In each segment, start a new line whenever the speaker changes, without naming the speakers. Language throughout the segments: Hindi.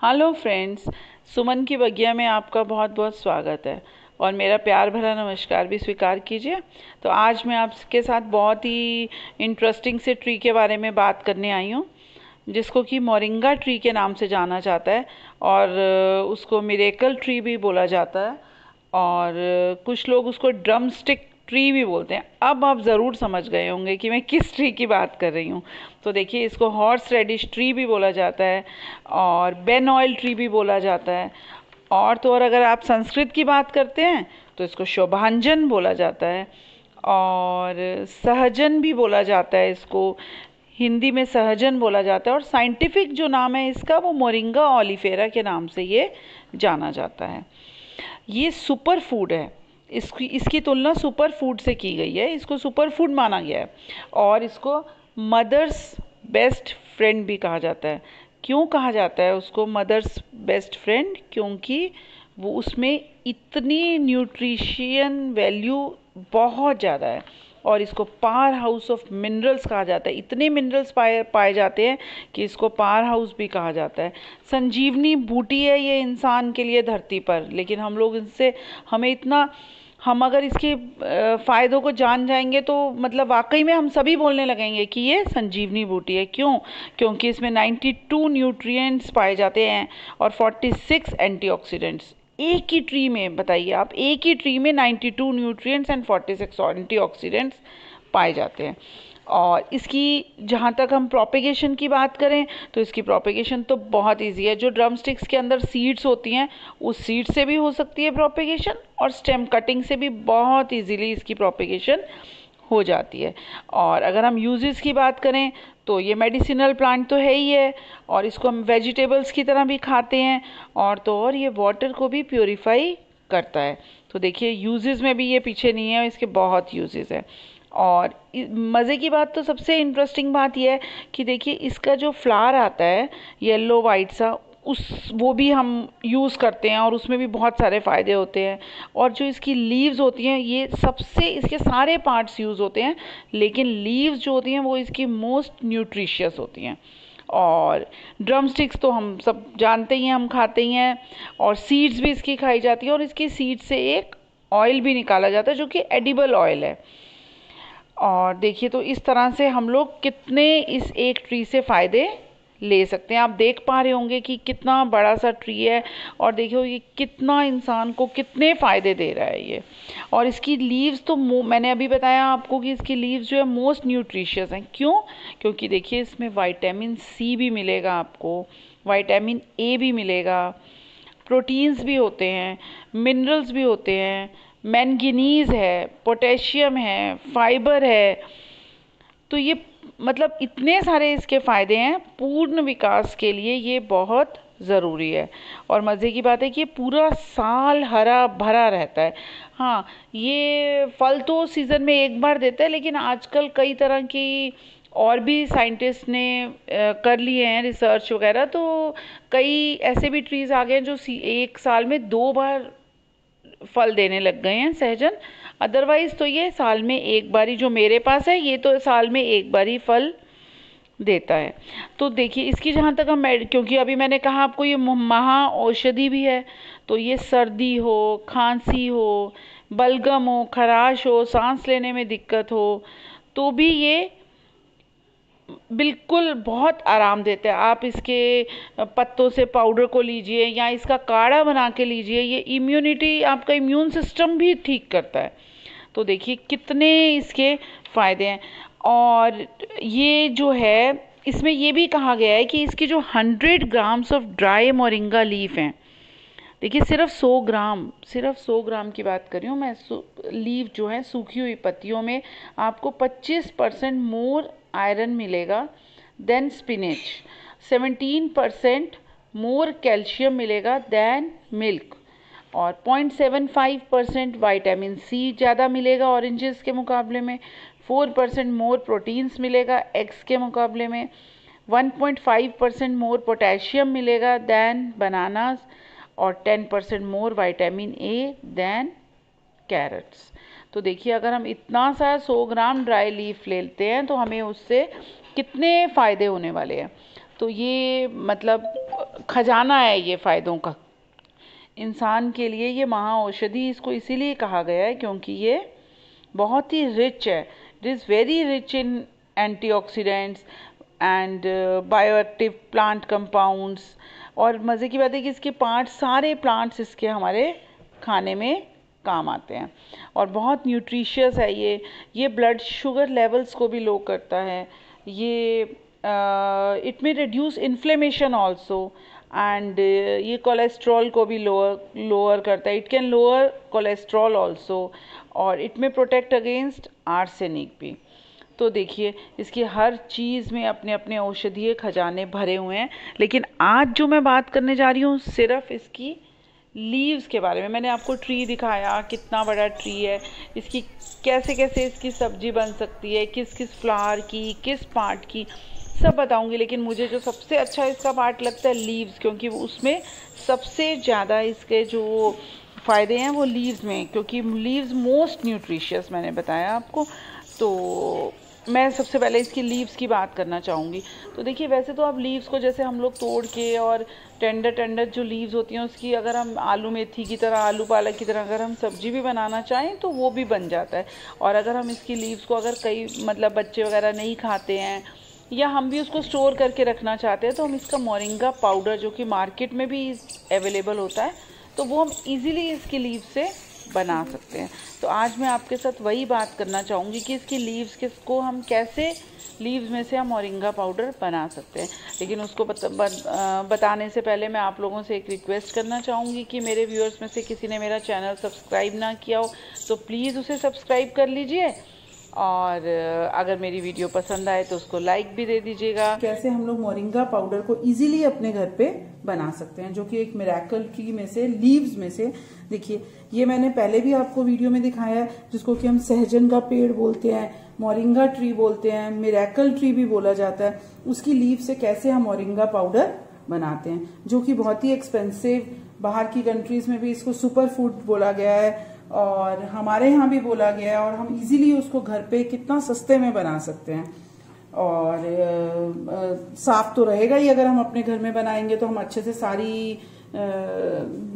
हेलो फ्रेंड्स, सुमन की बगिया में आपका बहुत बहुत स्वागत है और मेरा प्यार भरा नमस्कार भी स्वीकार कीजिए। तो आज मैं आपके साथ बहुत ही इंटरेस्टिंग से ट्री के बारे में बात करने आई हूँ, जिसको कि मोरिंगा ट्री के नाम से जाना जाता है और उसको मिरेकल ट्री भी बोला जाता है और कुछ लोग उसको ड्रम स्टिक ट्री भी बोलते हैं। अब आप ज़रूर समझ गए होंगे कि मैं किस ट्री की बात कर रही हूँ। तो देखिए, इसको हॉर्स रेडिश ट्री भी बोला जाता है और बेन ऑयल ट्री भी बोला जाता है। और तो और अगर आप संस्कृत की बात करते हैं तो इसको शोभांजन बोला जाता है और सहजन भी बोला जाता है। इसको हिंदी में सहजन बोला जाता है और साइंटिफिक जो नाम है इसका वो मोरिंगा ओलिफेरा के नाम से ये जाना जाता है। ये सुपर फूड है। इसकी इसकी तुलना सुपर फूड से की गई है। इसको सुपर फूड माना गया है और इसको मदर्स बेस्ट फ्रेंड भी कहा जाता है। क्यों कहा जाता है उसको मदर्स बेस्ट फ्रेंड? क्योंकि वो उसमें इतनी न्यूट्रिशियन वैल्यू बहुत ज़्यादा है और इसको पावर हाउस ऑफ मिनरल्स कहा जाता है। इतने मिनरल्स पाए जाते हैं कि इसको पावर हाउस भी कहा जाता है। संजीवनी बूटी है ये इंसान के लिए धरती पर, लेकिन हम लोग इससे हम अगर इसके फ़ायदों को जान जाएंगे तो मतलब वाकई में हम सभी बोलने लगेंगे कि ये संजीवनी बूटी है। क्यों? क्योंकि इसमें 92 न्यूट्रिएंट्स पाए जाते हैं और 46 एंटीऑक्सीडेंट्स। एक ही ट्री में, बताइए आप, एक ही ट्री में 92 न्यूट्रिएंट्स एंड 46 एंटीऑक्सीडेंट्स पाए जाते हैं। और इसकी जहाँ तक हम प्रोपेगेशन की बात करें तो इसकी प्रोपेगेशन तो बहुत इजी है। जो ड्रम स्टिक्स के अंदर सीड्स होती हैं उस सीड से भी हो सकती है प्रोपेगेशन और स्टेम कटिंग से भी बहुत इजीली इसकी प्रोपेगेशन हो जाती है। और अगर हम यूजेस की बात करें तो ये मेडिसिनल प्लांट तो है ही है और इसको हम वेजिटेबल्स की तरह भी खाते हैं और तो और ये वाटर को भी प्योरीफाई करता है। तो देखिए, यूजेस में भी ये पीछे नहीं है, इसके बहुत यूजेस है। और मज़े की बात तो सबसे इंटरेस्टिंग बात यह है कि देखिए, इसका जो फ्लावर आता है येलो वाइट सा, वो भी हम यूज़ करते हैं और उसमें भी बहुत सारे फ़ायदे होते हैं। और जो इसकी लीव्स होती हैं, ये सबसे, इसके सारे पार्ट्स यूज़ होते हैं लेकिन लीव्स जो होती हैं वो इसकी मोस्ट न्यूट्रिशियस होती हैं। और ड्रम स्टिक्स तो हम सब जानते ही हैं, हम खाते ही हैं और सीड्स भी इसकी खाई जाती हैं और इसकी सीड से एक ऑयल भी निकाला जाता है जो कि एडिबल ऑयल है। और देखिए, तो इस तरह से हम लोग कितने इस एक ट्री से फ़ायदे ले सकते हैं। आप देख पा रहे होंगे कि कितना बड़ा सा ट्री है और देखिए ये कितना इंसान को कितने फ़ायदे दे रहा है ये। और इसकी लीव्स तो मैंने अभी बताया आपको कि इसकी लीव्स जो है मोस्ट न्यूट्रिशियस हैं। क्यों? क्योंकि देखिए, इसमें विटामिन सी भी मिलेगा आपको, विटामिन ए भी मिलेगा, प्रोटीन्स भी होते हैं, मिनरल्स भी होते हैं, मैंगनीज है, पोटेशियम है, फाइबर है। तो ये मतलब इतने सारे इसके फ़ायदे हैं। पूर्ण विकास के लिए ये बहुत ज़रूरी है। और मज़े की बात है कि ये पूरा साल हरा भरा रहता है। हाँ, ये फल तो सीज़न में एक बार देता है, लेकिन आजकल कई तरह की और भी साइंटिस्ट ने कर लिए हैं रिसर्च वगैरह, तो कई ऐसे भी ट्रीज़ आ गए हैं जो एक साल में 2 बार फल देने लग गए हैं, सहजन। अदरवाइज तो ये साल में एक बार ही, जो मेरे पास है ये तो साल में एक बार ही फल देता है। तो देखिए, इसकी जहाँ तक हम क्योंकि अभी मैंने कहा आपको ये महा औषधि भी है, तो ये सर्दी हो, खांसी हो, बलगम हो, खराश हो, सांस लेने में दिक्कत हो, तो भी ये बिल्कुल बहुत आराम देता है। आप इसके पत्तों से पाउडर को लीजिए या इसका काढ़ा बना के लीजिए, ये इम्यूनिटी, आपका इम्यून सिस्टम भी ठीक करता है। तो देखिए कितने इसके फ़ायदे हैं। और ये जो है, इसमें ये भी कहा गया है कि इसकी जो 100 grams of dry moringa leaf हैं, देखिए सिर्फ 100 ग्राम की बात कर रही हूँ मैं, लीफ जो है सूखी हुई पत्तियों में आपको 25% मोर आयरन मिलेगा देन स्पिनच, 17% मोर कैल्शियम मिलेगा देन मिल्क और 0.75% विटामिन सी ज़्यादा मिलेगा ऑरेंजेस के मुकाबले में, 4% मोर प्रोटीन्स मिलेगा एग्स के मुकाबले में, 1.5% मोर पोटेशियम मिलेगा देन बनानास और 10% more vitamin A than carrots. तो देखिए, अगर हम इतना सा 100 ग्राम ड्राई लीफ लेते हैं तो हमें उससे कितने फ़ायदे होने वाले हैं। तो ये मतलब खजाना है ये फायदों का। इंसान के लिए ये महाऔषधि इसको इसीलिए कहा गया है क्योंकि ये बहुत ही रिच है। It is very rich in antioxidants and bioactive plant compounds. और मज़े की बात है कि इसके पार्ट्स, सारे प्लांट्स इसके हमारे खाने में काम आते हैं और बहुत न्यूट्रिशियस है ये ब्लड शुगर लेवल्स को भी लो करता है। ये इट में रिड्यूस इन्फ्लेमेशन ऑल्सो एंड ये कोलेस्ट्रॉल को भी लोअर करता है। It can lower cholesterol also और इट में प्रोटेक्ट अगेंस्ट आर्सेनिक भी। तो देखिए इसकी हर चीज़ में अपने अपने औषधीय खजाने भरे हुए हैं। लेकिन आज जो मैं बात करने जा रही हूँ सिर्फ इसकी लीव्स के बारे में। मैंने आपको ट्री दिखाया, कितना बड़ा ट्री है, इसकी कैसे कैसे इसकी सब्जी बन सकती है, किस किस फ्लावर की, किस पार्ट की, सब बताऊंगी। लेकिन मुझे जो सबसे अच्छा इसका पार्ट लगता है लीव्स, क्योंकि उसमें सबसे ज़्यादा इसके जो फ़ायदे हैं वो लीव्स में, क्योंकि लीव्स मोस्ट न्यूट्रिशियस मैंने बताया आपको। तो मैं सबसे पहले इसकी लीव्स की बात करना चाहूँगी। तो देखिए वैसे तो आप लीव्स को जैसे हम लोग तोड़ के और टेंडर टेंडर जो लीव्स होती हैं उसकी अगर हम आलू मेथी की तरह, आलू पालक की तरह अगर हम सब्जी भी बनाना चाहें तो वो भी बन जाता है। और अगर हम इसकी लीव्स को अगर कई मतलब बच्चे वगैरह नहीं खाते हैं या हम भी उसको स्टोर करके रखना चाहते हैं तो हम इसका मोरिंगा पाउडर जो कि मार्केट में भी अवेलेबल होता है तो वो हम इजीली इसकी लीव से बना सकते हैं। तो आज मैं आपके साथ वही बात करना चाहूँगी कि इसकी लीव्स को हम कैसे, लीव्स में से हम मोरिंगा पाउडर बना सकते हैं। लेकिन उसको बताने से पहले मैं आप लोगों से एक रिक्वेस्ट करना चाहूँगी कि मेरे व्यूअर्स में से किसी ने मेरा चैनल सब्सक्राइब ना किया हो तो प्लीज़ उसे सब्सक्राइब कर लीजिए और अगर मेरी वीडियो पसंद आए तो उसको लाइक भी दे दीजिएगा। कैसे हम लोग मोरिंगा पाउडर को इजीली अपने घर पे बना सकते हैं, जो कि एक मिरेकल ट्री में से, लीव्स में से। देखिए ये मैंने पहले भी आपको वीडियो में दिखाया है, जिसको कि हम सहजन का पेड़ बोलते हैं, मोरिंगा ट्री बोलते हैं, मिरेकल ट्री भी बोला जाता है। उसकी लीव से कैसे हम मोरिंगा पाउडर बनाते हैं, जो कि बहुत ही एक्सपेंसिव, बाहर की कंट्रीज में भी इसको सुपर फूड बोला गया है और हमारे यहाँ भी बोला गया है। और हम इजीली उसको घर पे कितना सस्ते में बना सकते हैं और साफ तो रहेगा ही। अगर हम अपने घर में बनाएंगे तो हम अच्छे से सारी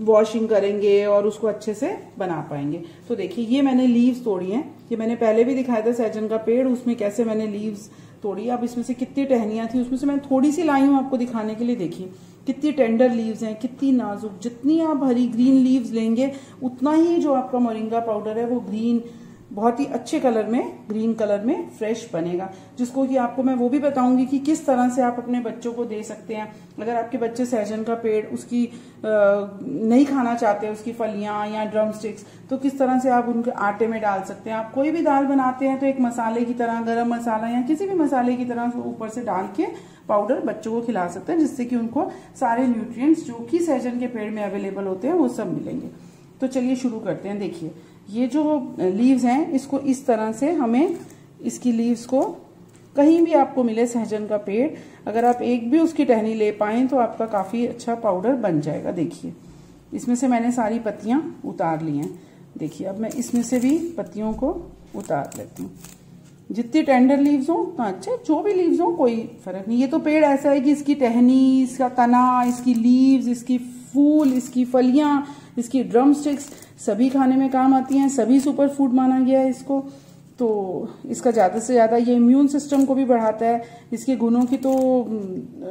वॉशिंग करेंगे और उसको अच्छे से बना पाएंगे। तो देखिए ये मैंने लीव्स तोड़ी हैं, ये मैंने पहले भी दिखाया था सहजन का पेड़, उसमें कैसे मैंने लीव्स तोड़ी। अब इसमें से कितनी टहनियां थी उसमें से मैं थोड़ी सी लाई हूँ आपको दिखाने के लिए। देखिए कितनी टेंडर लीव्स हैं, कितनी नाजुक। जितनी आप हरी ग्रीन लीव्स लेंगे उतना ही जो आपका मोरिंगा पाउडर है वो ग्रीन, बहुत ही अच्छे कलर में, ग्रीन कलर में फ्रेश बनेगा। जिसको कि आपको मैं वो भी बताऊंगी कि किस तरह से आप अपने बच्चों को दे सकते हैं। अगर आपके बच्चे सहजन का पेड़ उसकी नहीं खाना चाहते, उसकी फलियां या ड्रम स्टिक्स, तो किस तरह से आप उनके आटे में डाल सकते हैं। आप कोई भी दाल बनाते हैं तो एक मसाले की तरह, गरम मसाला या किसी भी मसाले की तरह ऊपर से डाल के पाउडर बच्चों को खिला सकते हैं, जिससे कि उनको सारे न्यूट्रिएंट्स जो कि सहजन के पेड़ में अवेलेबल होते हैं वो सब मिलेंगे। तो चलिए शुरू करते हैं। देखिए ये जो लीव्स हैं इसको इस तरह से हमें, इसकी लीव्स को कहीं भी आपको मिले सहजन का पेड़, अगर आप एक भी उसकी टहनी ले पाएं तो आपका काफी अच्छा पाउडर बन जाएगा। देखिए इसमें से मैंने सारी पत्तियां उतार ली हैं। देखिए अब मैं इसमें से भी पत्तियों को उतार लेती हूँ। जितनी टेंडर लीव्स हो तो अच्छा, जो भी लीव्स हो कोई फर्क नहीं। ये तो पेड़ ऐसा है कि इसकी टहनी, इसका तना, इसकी लीव्स, इसकी फूल, इसकी फलियां, इसकी ड्रम स्टिक्स सभी खाने में काम आती हैं, सभी सुपर फूड माना गया है इसको। तो इसका ज़्यादा से ज़्यादा ये इम्यून सिस्टम को भी बढ़ाता है। इसके गुणों की तो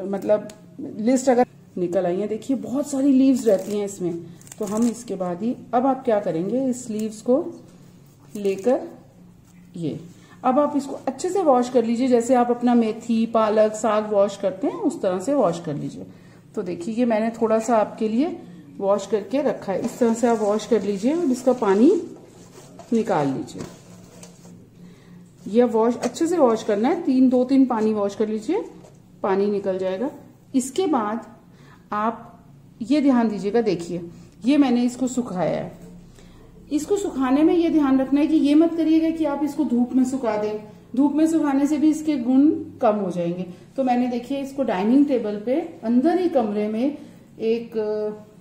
मतलब लिस्ट अगर निकल आई है। देखिए बहुत सारी लीव्स रहती हैं इसमें। तो हम इसके बाद ही, अब आप क्या करेंगे, इस लीव्स को लेकर ये, अब आप इसको अच्छे से वॉश कर लीजिए, जैसे आप अपना मेथी, पालक, साग वॉश करते हैं उस तरह से वॉश कर लीजिए। तो देखिए ये मैंने थोड़ा सा आपके लिए वॉश करके रखा है, इस तरह से आप वॉश कर लीजिए और इसका पानी निकाल लीजिए। यह वॉश अच्छे से वॉश करना है, 2-3 पानी वॉश कर लीजिए, पानी निकल जाएगा। इसके बाद आप ये ध्यान दीजिएगा, देखिए ये मैंने इसको सुखाया है। इसको सुखाने में ये ध्यान रखना है कि ये मत करिएगा कि आप इसको धूप में सुखा दें, धूप में सुखाने से भी इसके गुण कम हो जाएंगे। तो मैंने देखिए इसको डाइनिंग टेबल पे अंदर ही कमरे में एक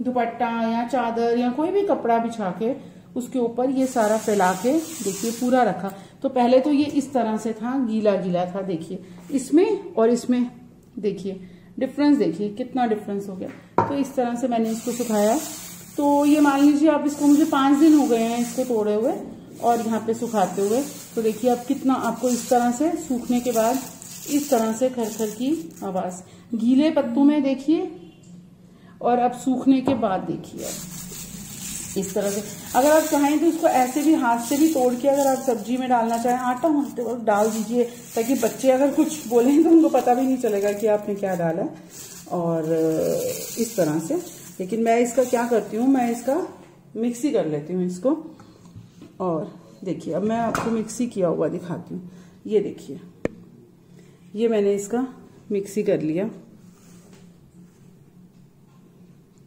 दुपट्टा या चादर या कोई भी कपड़ा बिछा के उसके ऊपर ये सारा फैला के देखिए पूरा रखा। तो पहले तो ये इस तरह से था, गीला गीला था। देखिए इसमें और इसमें देखिए
डिफरेंस देखिए कितना डिफरेंस हो गया। तो इस तरह से मैंने इसको सुखाया। तो ये मान लीजिए आप इसको, मुझे 5 दिन हो गए हैं इसको तोड़े हुए और यहाँ पे सुखाते हुए। तो देखिए अब कितना आपको इस तरह से सूखने के बाद इस तरह से खरखर की आवाज, गीले पत्तों में देखिए और अब सूखने के बाद देखिए इस तरह से। अगर आप चाहें तो इसको ऐसे भी हाथ से भी तोड़ के अगर आप सब्जी में डालना चाहें, आटा मलते वक्त डाल दीजिए, ताकि बच्चे अगर कुछ बोलें तो उनको पता भी नहीं चलेगा कि आपने क्या डाला। और इस तरह से, लेकिन मैं इसका क्या करती हूँ, मैं इसका मिक्सी कर लेती हूँ इसको। और देखिए अब मैं आपको मिक्सी किया हुआ दिखाती हूँ। ये देखिए, ये मैंने इसका मिक्सी कर लिया,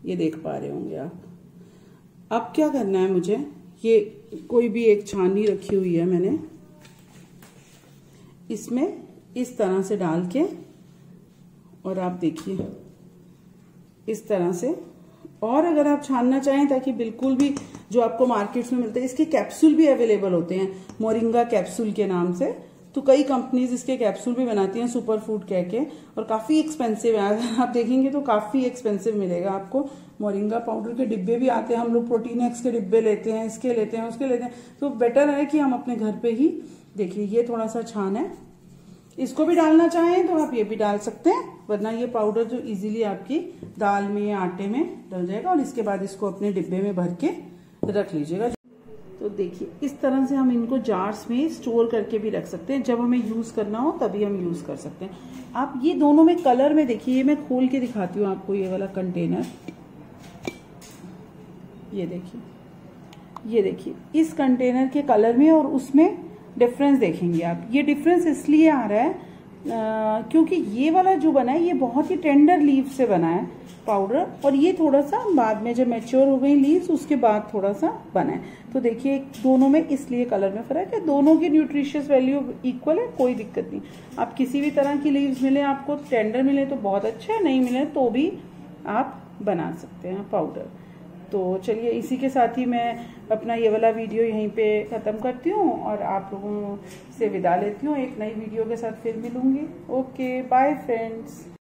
ये देख पा रहे होंगे आप। अब क्या करना है मुझे, ये कोई भी एक छाननी रखी हुई है मैंने, इसमें इस तरह से डाल के, और आप देखिए इस तरह से। और अगर आप छानना चाहें ताकि बिल्कुल भी, जो आपको मार्केट्स में मिलते हैं, इसके कैप्सूल भी अवेलेबल होते हैं मोरिंगा कैप्सूल के नाम से। तो कई कंपनीज इसके कैप्सूल भी बनाती हैं सुपर फूड कह के, और काफी एक्सपेंसिव है। अगर आप देखेंगे तो काफी एक्सपेंसिव मिलेगा आपको। मोरिंगा पाउडर के डिब्बे भी आते हैं, हम लोग प्रोटीन एक्स के डिब्बे लेते हैं, इसके लेते हैं, उसके लेते हैं। तो बेटर है कि हम अपने घर पे ही, देखिए ये थोड़ा सा छान है, इसको भी डालना चाहें तो आप ये भी डाल सकते हैं, वरना ये पाउडर जो इजीली आपकी दाल में या आटे में डल जाएगा। और इसके बाद इसको अपने डिब्बे में भर के रख लीजिएगा। तो देखिए इस तरह से हम इनको जार्स में स्टोर करके भी रख सकते हैं, जब हमें यूज करना हो तभी हम यूज कर सकते हैं। आप ये दोनों में कलर में देखिए, ये मैं खोल के दिखाती हूँ आपको, ये वाला कंटेनर, ये देखिए, ये देखिए इस कंटेनर के कलर में और उसमें डिफरेंस देखेंगे आप। ये डिफरेंस इसलिए आ रहा है क्योंकि ये वाला जो बना है ये बहुत ही टेंडर लीव से बना है पाउडर, और ये थोड़ा सा बाद में जब मैच्योर हो गई लीव्स उसके बाद थोड़ा सा बना है। तो देखिए दोनों में इसलिए कलर में फर्क है। दोनों की न्यूट्रिशियस वैल्यू इक्वल है, कोई दिक्कत नहीं। आप किसी भी तरह की लीव्स मिले आपको, टेंडर मिले तो बहुत अच्छा है, नहीं मिले तो भी आप बना सकते हैं पाउडर। तो चलिए इसी के साथ ही मैं अपना ये वाला वीडियो यहीं पे ख़त्म करती हूँ और आप लोगों से विदा लेती हूँ। एक नई वीडियो के साथ फिर मिलूंगी। Okay bye friends.